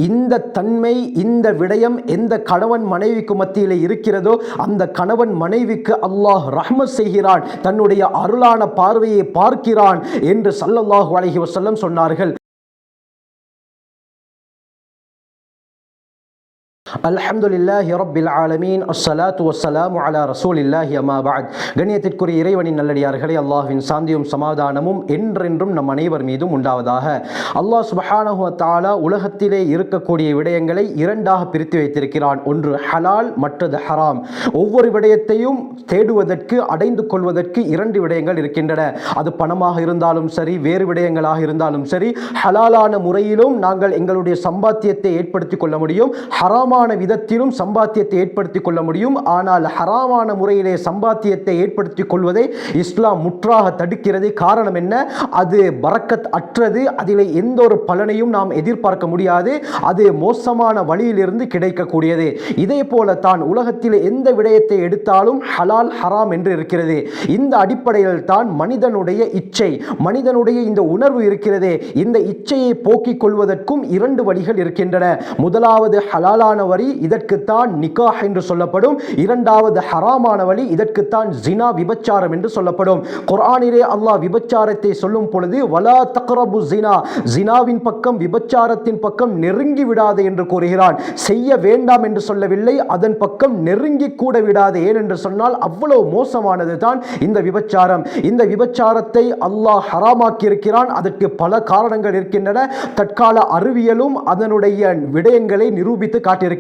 இந்த தன்மை, இந்த விடயம் எந்த கணவன் மனைவிக்கு மத்தியில் இருக்கிறதோ அந்த கணவன் மனைவிக்கு அல்லாஹ் ரஹ்மத் செய்கிறான், தன்னுடைய அருளான பார்வையை பார்க்கிறான் என்று ஸல்லல்லாஹு அலைஹி வஸல்லம் சொன்னார்கள். அல்ஹம்துலில்லாஹி ரப்பில் ஆலமீன், அஸ்ஸலாத்து வஸ்ஸலாமு அலா ரசூலில்லாஹி அம்மா பஅத். கண்ணியத்திற்குரிய இறைவனின் நல்லடியார்களே, அல்லாஹ்வின் சாந்தியும் சமாதானமும் என்றென்றும் நம் அனைவர் மீதும் உண்டாவதாக. அல்லாஹ் சுப்ஹானஹு வ தஆலா உலகத்திலே இருக்கக்கூடிய விடயங்களை இரண்டாக பிரித்து வைத்திருக்கிறான். ஒன்று ஹலால், மற்றது ஹராம். ஒவ்வொரு விடயத்தையும் தேடுவதற்கு, அடைந்து கொள்வதற்கு இரண்டு விடயங்கள் இருக்கின்றன. அது பணமாக இருந்தாலும் சரி, வேறு விடயங்களாக இருந்தாலும் சரி, ஹலாலான முறையிலும் நாங்கள் எங்களுடைய சம்பாத்தியத்தை ஏற்படுத்திக் கொள்ள முடியும், ஹராமான விதத்திலும் சம்பாத்தியத்தை ஏற்படுத்திக் கொள்ள முடியும். ஆனால் ஹராமான முறையிலே சம்பாத்தியத்தை ஏற்படுத்திக் கொள்வதை இஸ்லாம் முற்றாக தடுக்கிறது. காரணம் என்ன? அது பரக்கத் அற்றது, அதிலே எந்த ஒரு பலனையும் நாம் எதிர்பார்க்க முடியாது, அது மோசமான வழியிலிருந்து கிடைக்கக்கூடியது. இதே போல தான் உலகத்தில் எந்த விடயத்தை எடுத்தாலும் ஹலால் ஹராம் என்று இருக்கிறது. இந்த அடிப்படையில் தான் மனிதனுடைய இச்சை, மனிதனுடைய இந்த உணர்வு இருக்கிறதே, இந்த இச்சையை போக்கிக் கொள்வதற்கும் இரண்டு வழிகள் இருக்கின்றன. முதலாவது ஹலாலான வழி, இதற்குத்தான் நிக்காஹ் என்று சொல்லப்படும். இரண்டாவது ஹராமான வழி, இதற்குத்தான் ஜினா, விபச்சாரம் என்று சொல்லப்படும். குர்ஆனிலே அல்லாஹ் விபச்சாரத்தை சொல்லும் பொழுது வலா தக்ரபு ஜினா, ஜினாவின் பக்கம், விபச்சாரத்தின் பக்கம் நெருங்கி விடாது என்று கூறுகிறான். செய்ய வேண்டாம் என்று சொல்லவில்லை, அதன் பக்கம் நெருங்கி கூட விடாது. ஏன் என்று சொன்னால் அவ்வளவு மோசமானது தான் இந்த விபச்சாரம். இந்த விபச்சாரத்தை அல்லாஹ் ஹராமாக்கி இருக்கிறான். அதற்கு பல காரணங்கள் இருக்கின்றன. தற்கால அறிவியலும் அதனுடைய விடயங்களை நிரூபித்து காட்டியிருக்கின்றன.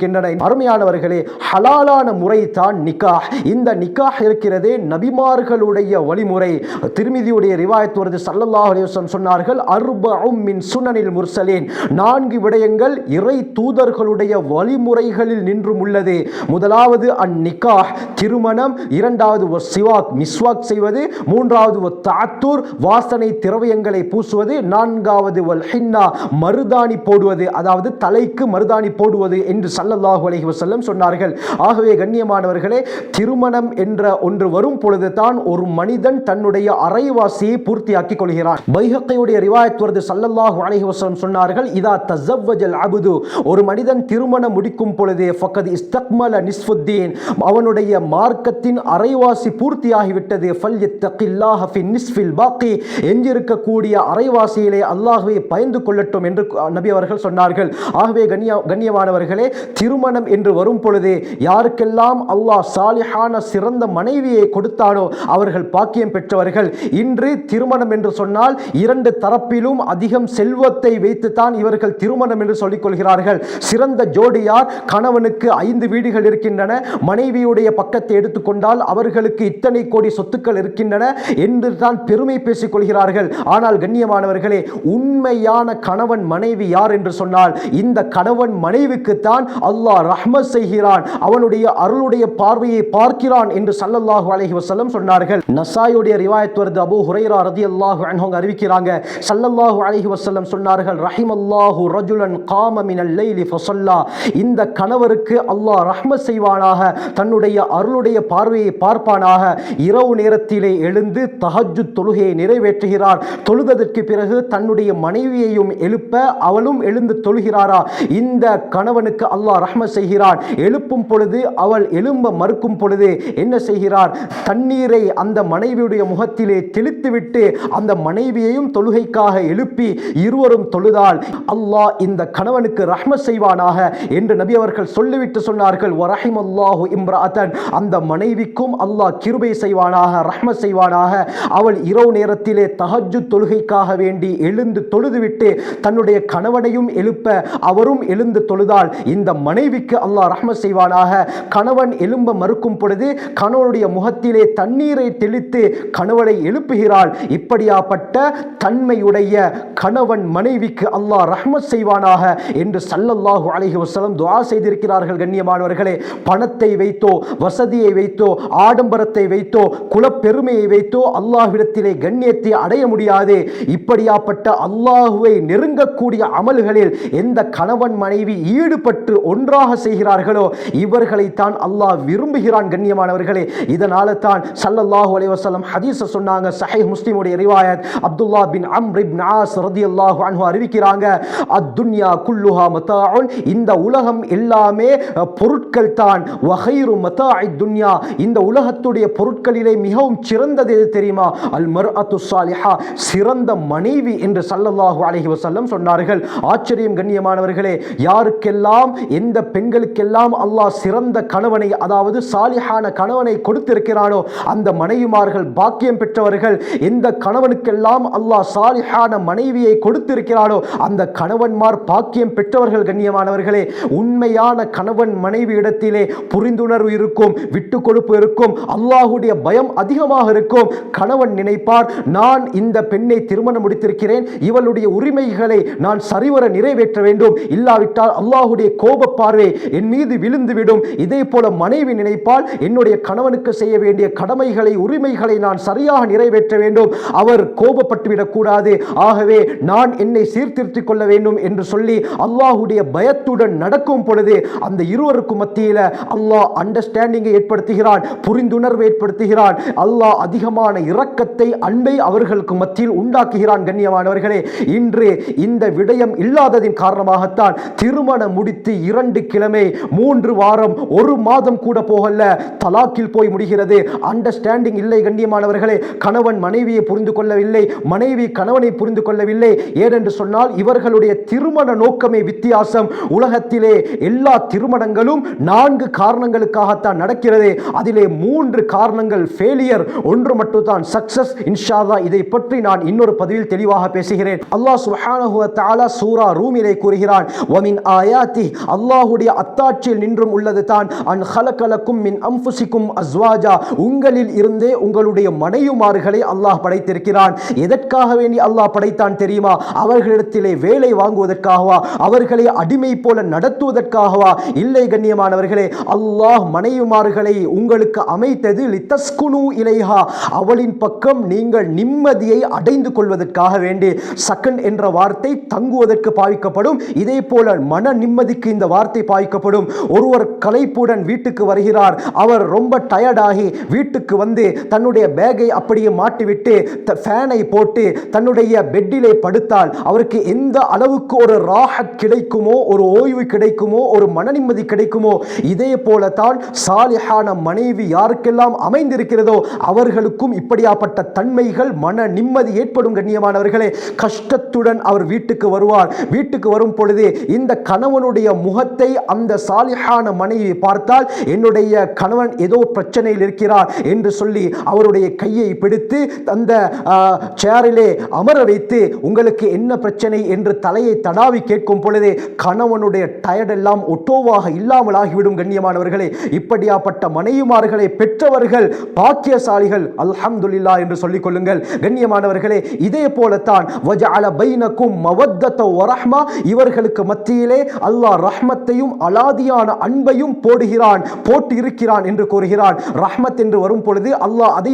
அருமையானவர்களே, ஹலாலான முறை தான் நிக்காஹ். இந்த நிக்காஹ் இருக்கிறதே நபிமார்களுடைய வழிமுறை. திர்மிதியுடைய ரிவாயத் வருது, ஸல்லல்லாஹு அலைஹி வஸல்லம் சொன்னார்கள், அர்பஉம் மின் சுனனில் முர்சலீன், நான்கு விடயங்கள் இறை தூதர்களுடைய வழிமுறைகளில் நின்றும் உள்ளது. முதலாவது அந்நிக்காஹ், திருமணம். இரண்டாவது வஸ்ஸிவாக், மிஸ்வாக் செய்வது. மூன்றாவது வத்தஅத்தூர், வாசனை திரவியங்களை பூசுவது. நான்காவது வல் ஹின்னா, மருதாணி போடுவது, அதாவது தலைக்கு மருதாணி போடுவது என்று ஸல்லல்லாஹு அலைஹி வஸல்லம் சொன்னார்கள். ஆகவே கண்ணியமானவர்களே, திருமணம் என்ற ஒன்று வரும் பொழுது தான் ஒரு மனிதன் தன்னுடைய அரைவாசியை பூர்த்தியாக்கிக் கொள்கிறான். பைஹக்கியுடைய ரிவாயத் வருது, ஸல்லல்லாஹு அலைஹி வஸல்லம் சொன்னார்கள், இதா தஸவ்வஜல் அப்து, ஒரு மனிதன் திருமணம் முடிக்கும் பொழுது ஃபக்கத் இஸ்தக்மல நிஸ்ஃபுத்தீன், அவனுடைய மார்க்கத்தின் அரைவாசி பூர்த்தியாகிவிட்டது. ஃபல்யத்தகில்லாஹ ஃபி நிஸ்ஃபில் பாக்கி, எஞ்சிருக்கக்கூடிய அரைவாசியிலே அல்லாஹ்வை பயந்து கொள்ளட்டும் என்று நபி அவர்கள் சொன்னார்கள். ஆகவே கண்ணியமானவர்களே, திருமணம் என்று வரும் பொழுது யாருக்கெல்லாம் அல்லாஹ் சாலிஹான சிறந்த மனைவியை கொடுத்தானோ அவர்கள் பாக்கியம் பெற்றவர்கள். இன்று திருமணம் என்று சொன்னால் இரண்டு தரப்பிலும் அதிகம் செல்வத்தை வைத்துத்தான் இவர்கள் திருமணம் என்று சொல்லிக் கொள்கிறார்கள். சிறந்த ஜோடியார், கணவனுக்கு 5 வீடுகள் இருக்கின்றன, மனைவியுடைய பக்கத்தை எடுத்துக்கொண்டால் அவர்களுக்கு இத்தனை கோடி சொத்துக்கள் இருக்கின்றன என்று தான் பெருமை பேசிக் கொள்கிறார்கள். ஆனால் கண்ணியமானவர்களே, உண்மையான கணவன் மனைவி யார் என்று சொன்னால் இந்த கணவன் மனைவிக்கு தான் அல்லாஹ் ரஹ்மத் செய்கிறான், அவனுடைய அருளுடைய பார்வையை பார்க்கிறான் என்று ஸல்லல்லாஹு அலைஹி வஸல்லம் சொன்னார்கள். நசாயுடைய ரிவாயத் வருது, அபூ ஹுரைரா ரலியல்லாஹு அன்ஹு அறிவிக்கிறாங்க, ஸல்லல்லாஹு அலைஹி வஸல்லம் சொன்னார்கள், ரஹிமல்லாஹு ரஜுலன் காம மினல் லைலி ஃபஸல்லா, இந்த கணவருக்கு அல்லாஹ் ரஹ்மத் செய்வானாக, தன்னுடைய அருளுடைய பார்வையை பார்ப்பானாக, இரவு நேரத்திலே எழுந்து தஹஜ்ஜுத் தொழுகையை நிறைவேற்றுகிறார். தொழுதற்கு பிறகு தன்னுடைய மனைவியையும் எழுப்ப அவளும் எழுந்து தொழுகிறாரா, இந்த கணவனுக்கு அல்லாஹ் ரஹ்மத் செய்கிறான். எழுப்பும் பொழுது அவள் எழும்ப மறுக்கும் பொழுது என்ன செய்கிறார்? தண்ணீரை அந்த மனைவியுடைய முகத்திலே தெளித்துவிட்டு அந்த மனைவியையும் தொழுகைக்காக எழுப்பி இருவரும் தொழுதால் அல்லாஹ் இந்த கணவனுக்கு ரஹ்மத் செய்வானாக என்று நபி அவர்கள் சொல்லிவிட்டு சொன்னார்கள், வரஹிமல்லாஹு இம்ரஅத்தன், அந்த மனைவிக்கும் அல்லாஹ் கிருபை செய்வானாக, ரஹ்மத் செய்வானாக. அவள் இரவு நேரத்திலே தஹஜ்ஜுத் தொழுகைக்காக வேண்டி எழுந்து தொழுதுவிட்டு தன்னுடைய கணவனையும் எழுப்ப அவரும் எழுந்து தொழுதால் இந்த மனைவிக்கு அல்லாஹ் ரஹ்மத் செய்வானாக. கணவன் எழும்ப மறுக்கும் பொழுது கணவனுடைய முகத்திலே தண்ணீரை தெளித்து கணவனை எழுப்புகிறாள். இப்படியாப்பட்ட தன்மையுடைய கணவன் மனைவிக்கு அல்லாஹ் ரஹ்மத் செய்வானாக என்று ஸல்லல்லாஹு அலைஹி வஸல்லம் துஆ செய்திருக்கிறார்கள். கண்ணியமானவர்களே, பணத்தை வைத்தோ, வசதியை வைத்தோ, ஆடம்பரத்தை வைத்தோ, குலப்பெருமையை வைத்தோ அல்லாஹ்விடத்திலே கண்ணியத்தை அடைய முடியாது. இப்படியாப்பட்ட அல்லாஹ்வை நெருங்கக்கூடிய அமல்களில் எந்த கணவன் மனைவி ஈடுபட்டு ஒன்றாக செய்கிறார்களோ இவர்களைத்தான் அல்லாஹ் விரும்புகிறான் கண்ணியமானவர்களே. இதனால தான் ஸல்லல்லாஹு அலைஹி வஸல்லம் ஹதீஸ் சொன்னாங்க, சஹீஹ் முஸ்லிமுடைய ரிவாயத், அப்துல்லாஹ் பின் அம்ர் இப்னு ஆஸ் ரலியல்லாஹு அன்ஹு அறிவிக்கிறாங்க, அத்துன்யா குல்லுஹா மதாஉன், இந்த உலகம் எல்லாமே பொருட்கள் தான், வகைரு மதாஇத் துன்யா, இந்த உலகத்துடைய பொருட்களிலே மிகவும் சிறந்தது எது தெரியுமா? அல் மர்அத்து ஸாலிஹா, சிறந்த மனைவி என்று ஸல்லல்லாஹு அலைஹி வஸல்லம் சொன்னார்கள். ஆச்சரியம் கண்ணியமானவர்களே, யாருக்கெல்லாம் எந்த பெண்களுக்கெல்லாம் அல்லாஹ் சிறந்த கணவனை, அதாவது சாலிஹான கணவனை கொடுத்திருக்கிறானோ அந்த மனைவிமார்கள் பாக்கியம் பெற்றவர்கள். எந்த கணவனுக்கெல்லாம் அல்லாஹ் சாலிஹான மனைவியை கொடுத்திருக்கிறானோ அந்த கணவன்மார் பாக்கியம் பெற்றவர்கள் கண்ணியமானவர்களே. உண்மையான கணவன் மனைவி இடத்திலே புரிந்துணர்வு இருக்கும், விட்டு கொடுப்பு இருக்கும், அல்லாஹுடைய பயம் அதிகமாக இருக்கும். கணவன் நினைப்பார், நான் இந்த பெண்ணை திருமணம் முடித்திருக்கிறேன், இவளுடைய உரிமைகளை நான் சரிவர நிறைவேற்ற வேண்டும், இல்லாவிட்டால் அல்லாஹுடைய கோப பார்வை என் மீது விழுந்துவிடும். இதே போல மனைவி நினைப்பால், என்னுடைய கணவனுக்கு செய்ய வேண்டிய கடமைகளை உரிமைகளை நான் சரியாக நிறைவேற்ற வேண்டும், அவர் கோபப்பட்டுவிடக் கூடாது, ஆகவே நான் என்னை சீர்திருத்திக் கொள்ள வேண்டும் என்று சொல்லி அல்லாஹுடைய பயத்துடன் நடக்கும் பொழுது அந்த இருவருக்கும் மத்தியில் அல்லாஹ் அண்டர்ஸ்டாண்டிங்கை ஏற்படுத்துகிறான், புரிந்துணர்வை ஏற்படுத்துகிறான். அல்லாஹ் அதிகமான இரக்கத்தை, அன்பை அவர்களுக்கு மத்தியில் உண்டாக்குகிறான் கண்ணியமானவர்களே. இன்று இந்த விடயம் இல்லாததின் காரணமாகத்தான் திருமணம் முடித்து 2 கிழமை 3 வாரம் 1 மாதம் கூட போகல தலாக்கில் போய் முடிகிறது. அண்டர்ஸ்டாண்டிங் இல்லை கண்ணியமானவர்களே. கணவன் மனைவியை புரிந்து கொள்ளவில்லை, மனைவி கணவனை புரிந்து கொள்ளவில்லை. ஏனென்று சொன்னால் இவர்களுடைய திருமண நோக்கமே வித்தியாசம். உலகத்திலே எல்லா திருமணங்களும் 4 காரணங்களுக்காகத்தான் நடக்கிறது. அதிலே 3 காரணங்கள் ஃபெயிலியர், ஒன்று மட்டும் தான் சக்சஸ். இன்ஷா அல்லாஹ் இதை பற்றி நான் இன்னொரு பதிவில் தெளிவாக பேசுகிறேன். அல்லாஹ் சுப்ஹானஹு வ தஆலா சூரா ரூமிலே கூறுகிறான், வமின் ஆயாத்தி, அல்லாஹ்வுடைய அத்தாட்சியில் நின்றும் உள்ளது தான், அன் ஹலகலக்கும் மின் அன்ஃபுசிக்கும் அஸ்வாஜா, உங்களில் இருந்தே உங்களுடைய மனைவிமார்களை அல்லாஹ் படைத்திருக்கிறான். எதற்காக வேண்டி அல்லாஹ் படைத்தான் தெரியுமா? அவர்களிடத்திலே வேலை வாங்குவதற்காகவா? அவர்களை அடிமை போல நடத்துவதற்காகவா? இல்லை கண்ணியமானவர்களே. அல்லாஹ் மனைவிமார்களை உங்களுக்கு அமைத்தது லிதஸ்குனு இலைஹா, அவளின் பக்கம் நீங்கள் நிம்மதியை அடைந்து கொள்வதற்காக வேண்டி. சக்கன் என்ற வார்த்தை தங்குவதற்கு பாவிக்கப்படும், இதே போல மன நிம்மதிக்கு இந்த வார்த்தை பாவிக்கப்படும். ஒருவர் களைப்புடன் வீட்டுக்கு வருகிறார், அவர் ரொம்ப டயர்டாகி வீட்டுக்கு வந்து தன்னுடைய பேக்கை அப்படியே மாட்டிவிட்டு ஃபேனை போட்டு தன்னுடைய பெட்டிலே படுத்தால் அவருக்கு எந்த அளவுக்கு ஒரு ராஹத் கிடைக்குமோ, ஒரு ஓய்வு கிடைக்குமோ, ஒரு மன நிம்மதி கிடைக்குமோ, இதே போல தான் சாலிஹான மனைவி யாருக்கெல்லாம் அமைந்திருக்கிறதோ அவர்களுக்கும் இப்படியாப்பட்ட தன்மைகள், மன நிம்மதி ஏற்படும் கண்ணியமானவர்களே. கஷ்டத்துடன் அவர் வீட்டுக்கு வருவார். வீட்டுக்கு வரும் பொழுது இந்த கணவனுடைய முகத்தை அந்த சாலிஹான மனைவி பார்த்தால், என்னுடைய கணவன் ஏதோ பிரச்சனையில் இருக்கிறார் என்று சொல்லி அவருடைய கையை பிடித்து அந்த சேரிலே அமர வைத்து, உங்களுக்கு என்ன பிரச்சனை என்று தலையை தடாவி கேட்கும் பொழுது கணவனுடைய டயர்ட் எல்லாம் ஒட்டோவாக இல்லாமல் ஆகிவிடும் கண்ணியமானவர்களே. இப்படியாப்பட்ட மனைவிமார்களை பெற்றவர்கள் பாக்கியசாலிகள், அல்ஹம்துலில்லாஹ் என்று சொல்லிக் கொள்ளுங்கள் கண்ணியமானவர்களே. இதே போலத்தான் வஜஅல பைனக்கும் மவத்தத வ ரஹ்மா, இவர்களுக்கு மத்தியிலே அல்லாஹ் ரஹ்மத்தையும் அலாதியான அன்பையும் போட்டு இருக்கிறான் என்று கூறுகிறான். ரஹ்மத் என்று வரும் பொழுது அல்லாஹ் அதை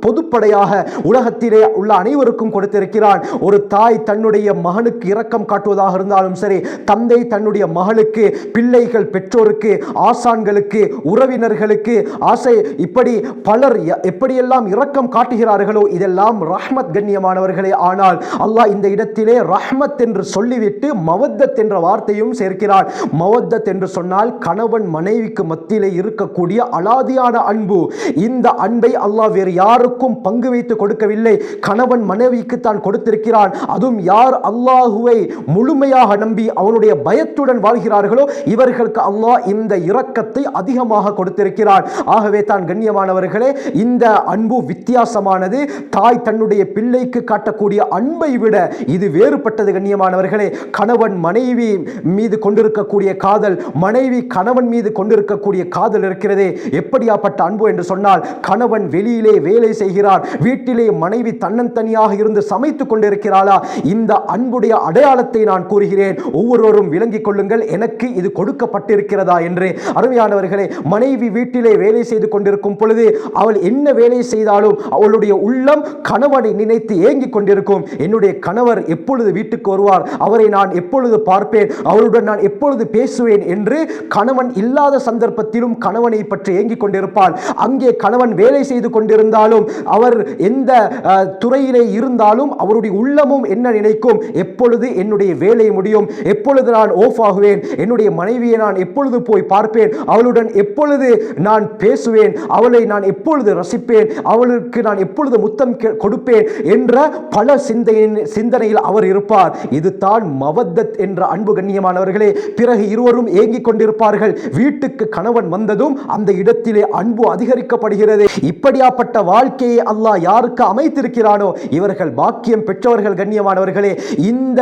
பொதுப்படையாக உலகத்திலே உள்ள அனைவருக்கும் கொடுத்திருக்கிறான். ஒரு தாய் தன்னுடைய மகனுக்கு இரக்கம் காட்டுவதாக இருந்தாலும் சரி, தந்தை தன்னுடைய மகளுக்கு, பிள்ளைகள் பெற்றோருக்கு, ஆசான்களுக்கு, உறவினர்களுக்கு, ஆசை, இப்படி பலர் எப்படியெல்லாம் இரக்கம் காட்டுகிறார்களோ இதெல்லாம் ரஹ்மத் கண்ணியமானவர்களே. ஆனால் அல்லாஹ் இந்த இடத்திலே ரஹ்மத் என்று சொல்லிவிட்டு மவத்தத் என்ற வார்த்தையும் சேர்க்கிறான். மவத்தத் என்று சொன்னால் கணவன் மனைவிக்கு மத்தியிலே இருக்கக்கூடிய அலாதியான அன்பு. இந்த அன்பை அல்லாஹ் வேறு யாருக்கும் பங்கு வைத்து கொடுக்கவில்லை, கணவன் மனைவிக்கு தான் கொடுத்திருக்கிறான். அதுவும் யார் அல்லாஹுவை முழுமையாக நம்பி அவனுடைய பயத்துடன் வாழ்கிறார்களோ இவர்களுக்கு அல்லாஹ் இந்த இரக்கத்தை அதிகமாக கொடுத்திருக்கிறான். ஆகவே தான் கண்ணியமானவர்களே, இந்த அன்பு வித்தியாசமானது. தாய் தன்னுடைய பிள்ளைக்கு காட்டக்கூடிய அன்பை விட இது வேறுபட்டது கண்ணியமானவர்களே. கணவன் மனைவி மீது கொண்டிருக்கக்கூடிய காதல், மனைவி கணவன் மீது கொண்டிருக்கக்கூடிய காதல் இருக்கிறதே, எப்படியாப்பட்ட அன்பு என்று சொன்னால், கணவன் வெளியிலே வேலை செய்கிறார், வீட்டிலே மனைவி தன்னந்தனியாக இருந்து சமைத்துக் கொண்டிருக்கிறாளா? இந்த அன்புடைய அடையாளத்தை நான் கூறுகிறேன், ஒவ்வொருவரும் விளங்கிக் கொள்ளுங்கள், எனக்கு இது கொடுக்கப்பட்டிருக்கிறதா என்று. அருமையானவர்களே, மனைவி வீட்டிலே வேலை செய்து கொண்டிருக்கும் பொழுது அவள் என்ன வேலை செய்தாலும் அவளுடைய உள்ளம் கணவனை நினைத்து ஏங்கிக் கொண்டிருக்கும். என்னுடைய கணவர் எப்பொழுது வீட்டுக்கு வருவார், அவரை நான் எப்பொழுது பார்ப்பேன், அவருடன் நான் எப்பொழுது பேசுவேன் என்று கணவன் இல்லாத சந்தர்ப்பத்திலும் கணவனை பற்றி ஏங்கிக் கொண்டிருப்பாள். அங்கே கணவன் வேலை செய்து கொண்டிருந்தாலும், அவர் எந்த துறையிலே இருந்தாலும் அவருடைய உள்ளமும் என்ன நினைக்கும், எப்பொழுது என்னுடைய வேலை முடியும், எப்பொழுது நான் ஆஃப் ஆகுவேன், என்னுடைய மனைவியை நான் எப்பொழுது போய் பார்ப்பேன், அவளுடன் எப்பொழுது நான் பேசுவேன், அவளை நான் எப்பொழுது ரசிப்பேன், அவளுக்கு நான் எப்பொழுது முத்தம் கொடுப்பேன் என்ற பல சிந்தனையில் அவர் இருப்பார். இது தான் மவத்தத் என்ற அன்பு. கண்ணியமானவர்களே, பிறகு இருவரும் ஏங்கிக் கொண்டிருப்பார்கள். வீட்டுக்கு கணவன் வந்ததும் அந்த இடத்திலே அன்பு அதிகரிக்கப்படுகிறது. இப்படியாப்பட்ட வாழ்க்கையை அல்லாஹ் யாருக்கு அமைத்திருக்கிறானோ இவர்கள் பாக்கியம் பெற்றவர்கள். கண்ணியமானவர்களே, இந்த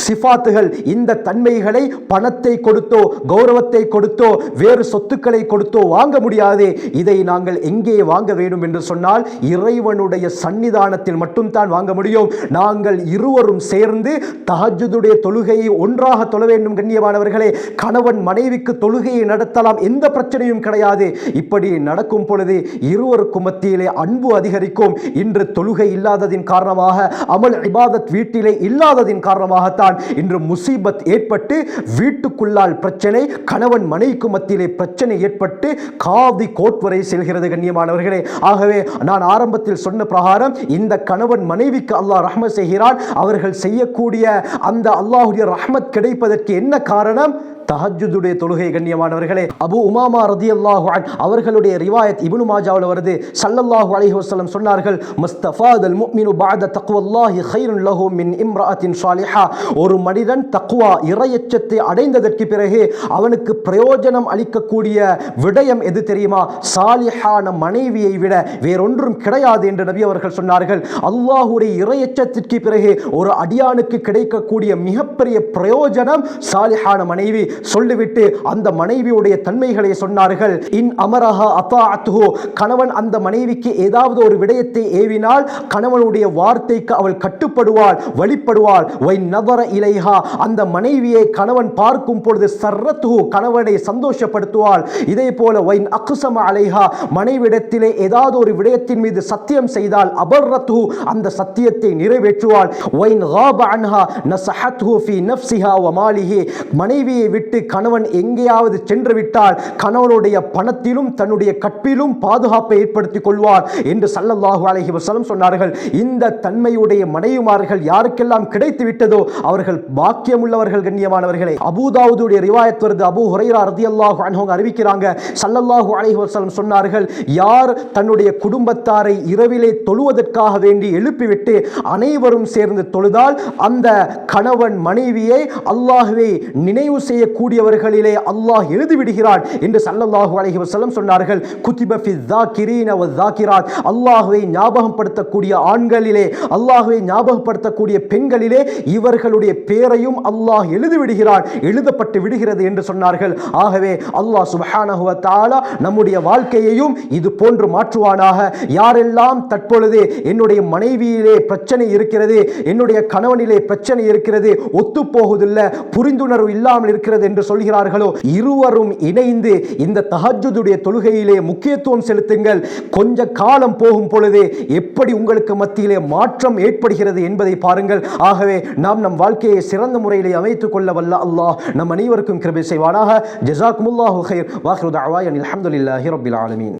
சிஃபாத்துகள், இந்த தன்மைகளை பணத்தை கொடுத்தோ கௌரவத்தை கொடுத்தோ வேறு சொத்துக்களை கொடுத்தோ வாங்க முடியாது. இதை நாங்கள் எங்கே வாங்க வேண்டும் என்று சொன்னால் இறைவனுடைய சன்னிதானத்தில் மட்டும்தான் வாங்க முடியும். நாங்கள் இருவரும் சேர்ந்து தஹஜ்ஜுதுடைய தொழுகையை ஒன்றாக தொழ வேண்டும். கண்ணியமானவர்களே, கணவன் மனைவிக்கு தொழுகையை நடத்தலாம், எந்த பிரச்சனையும் கிடையாது. இப்படி நடக்கும் பொழுது இருவருக்கும் மத்தியிலே அன்பு அதிகரிக்கும். இன்று தொழுகை இல்லாததின் காரணமாக, அமல் இபாதத் வீட்டிலே இல்லாததின் காரணமாகத்தான் இன்று முசீபத் ஏற்பட்டு வீட்டுக்குள்ளால் பிரச்சனை, கணவன் மனைவிக்கு மத்தியிலே பிரச்சனை ஏற்பட்டு காதி கோர்ட் வரை செல்கிறது. கண்ணியமானவர்களே, ஆகவே நான் ஆரம்பத்தில் சொன்ன பிரகாரம் இந்த கணவன் மனைவிக்கு அல்லாஹ் ரஹ்மத் செய்கிறான். அவர்கள் செய்யக்கூடிய அந்த அல்லாஹ்வுடைய ரஹ்மத் கிடைப்பதற்கு என்ன காரணம்? தஹஜ்ஜுதுடைய தொழுகை. கண்ணியமானவர்களே, அபு உமாமா ரலியல்லாஹு அன்ஹு அவர்களுடைய ரிவாயத் இப்னு மாஜாவில் வருது. ஸல்லல்லாஹு அலைஹி வஸல்லம் சொன்னார்கள், மஸ்தஃபாதல் முஃமினு பஅத தக்வல்லாஹி கைருன் லஹு மின் இம்ரஅத்தின் ஸாலிஹா. ஒரு மனிதன் தக்வா இறையச்சத்தை அடைந்ததற்கு பிறகு அவனுக்கு பிரயோஜனம் அளிக்கக்கூடிய விடயம் எது தெரியுமா? சாலிஹான மனைவியை விட வேறொன்றும் கிடையாது என்று நபி அவர்கள் சொன்னார்கள். அல்லாஹ்வுடைய இறையச்சத்திற்கு பிறகு ஒரு அடியானுக்கு கிடைக்கக்கூடிய மிகப்பெரிய பிரயோஜனம் சாலிஹான மனைவி. சொல்லிவிட்டு அந்த மனைவியுடைய தன்மைகளை சொன்னார்கள். இன் அமரஹா அதாஅத்துஹு, கணவன் அந்த மனைவிக்கு ஏதாவது ஒரு விடயத்தை ஏவினால் கணவனுடைய வார்த்தைக்கு அவள் கட்டுப்படுவாள், வழிபடுவாள். வை நதர இலைஹா, அந்த மனைவியை கணவன் பார்க்கும் பொழுது சர்ரத்துஹு, கணவனை சந்தோஷப்படுத்துவாள். இதே போல வைன் அக்ஸம அலைஹா, மனைவிடத்திலே ஏதாவது ஒரு விடயத்தின் மீது சத்தியம் செய்தால் அபர்ரத்துஹு, அந்த சத்தியத்தை நிறைவேற்றுவாள். வைன் காப அன்ஹா நஸஹத்துஹு ஃபீ நஃப்ஸிஹா வ மாலிஹி, மனைவியை விட்டு கணவன் எங்கேயாவது சென்று விட்டால் கணவனுடைய பணத்திலும் தன்னுடைய கற்பிலும் பாதுகாப்பை ஏற்படுத்திக் கொள்வார் என்று ஸல்லல்லாஹு அலைஹி வஸல்லம் சொன்னார்கள். இந்த தன்மையுடைய மனைவிமார்கள் யாருக்கெல்லாம் கிடைத்து விட்டதோ அவர்கள் பாக்கியம் உள்ளவர்கள். கண்ணியமானவர்களே, அபூதாவுதுடைய ரிவாயத் வருது. அபூ ஹுரைரா ரலியல்லாஹு அன்ஹு அறிவிக்கிறாங்க, ஸல்லல்லாஹு அலைஹி வஸல்லம் சொன்னார்கள், யார் தன்னுடைய குடும்பத்தாரை இரவிலே தொழுவதற்காக வேண்டி எழுப்பிவிட்டு அனைவரும் சேர்ந்து தொழுதால் அந்த கணவன் மனைவியை அல்லாஹ்வை நினைவு செய்யக்கூடியவர்களிலே அல்லாஹ் எழுதிவிடுகிறான் என்று ஸல்லல்லாஹு அலைஹி வஸல்லம் சொன்னார்கள். குதிப ஃபி ذாகிரீன வ ذாகிராத், அல்லாஹ்வை ஞாபகப்படுத்தக்கூடிய ஆண்களிலே, அல்லாஹ்வை ஞாபகப்படுத்தக்கூடிய பெண்களிலே இவர்களுடைய பெயரையும் அல்லாஹ் எழுதிவிடுகிறான், எழுதப்பட்டு விடுகிறது என்று சொன்னார்கள். ஆகவே அல்லாஹ் சுப்ஹானஹு வ தஆலா நம்முடைய வாழ்க்கையையும் இது போன்று மாற்றுவானாக. யாரெல்லாம் தற்பொழுது என்னுடைய மனைவியிலே பிரச்சனை இருக்கிறது, என்னுடைய கணவனிலே பிரச்சனை இருக்கிறது, ஒத்துப்போகுதில்லை, புரிந்துணர்வு இல்லாமல் இருக்கிறது என்று சொல்கிறார்களோ, இருவரும் இணைந்து இந்த தஹஜ்ஜுதுடைய தொழுகையிலே முக்கியத்துவம் செலுத்துங்கள். கொஞ்ச காலம் போகும் பொழுது எப்படி உங்களுக்கு மத்தியிலே மாற்றம் ஏற்படுகிறது என்பதை பாருங்கள். ஆகவே நாம் நம் வாழ்க்கையை சிறந்த முறையிலே அமைத்துக் கொள்ள வல்ல அல்லாஹ் நம் அனைவருக்கும் கிருபை செய்வானாக. ஜஸாக்குமுல்லாஹு கைர். வாஹிரு தஅவானா அல்ஹம்துலில்லாஹி ரப்பில் ஆலமீன்.